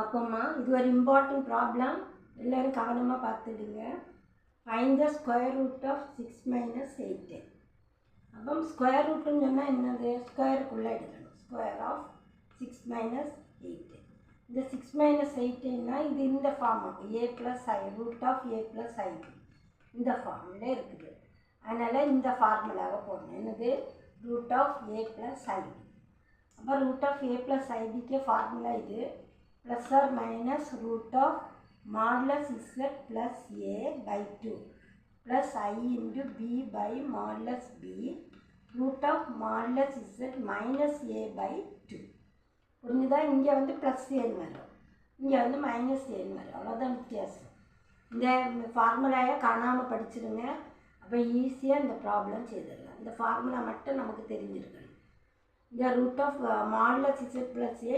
அப்போம்மா இது ஒரு important problem, எல்லோரும் கவனமாக பார்த்துடுங்க. Find the square root of 6 - 8. அப்போ ஸ்கொயர் ரூட்டுன்னு சொன்னால் என்னது? ஸ்கொயருக்குள்ளே எடுக்கணும். Square of 6 - 8. இந்த 6 - 8ன்னா இது இந்த form a + i root of a + ib இந்த ஃபார்மில் இருக்குது. அதனால் இந்த ஃபார்முலாவை போடணும். என்னது? Root of a + ib. அப்போ ரூட் ஆஃப் a + ibக்கு ஃபார்முலா இது. Plus or minus root of modulus z plus a by 2 plus i into b by modulus b root of modulus z minus a by 2. புரிஞ்சுதா? இங்கே வந்து plus ஏன்னு வரும், இங்கே வந்து மைனஸ் ஏன்னு வரும். அவ்வளோதான் வித்தியாசம். இந்த ஃபார்முலாவை காணாமல் படிச்சிடுங்க. அப்போ ஈஸியாக இந்த ப்ராப்ளம் செய்திடலாம். இந்த ஃபார்முலா மட்டும் நமக்கு தெரிஞ்சிருக்கணும். இந்த root of modulus z plus a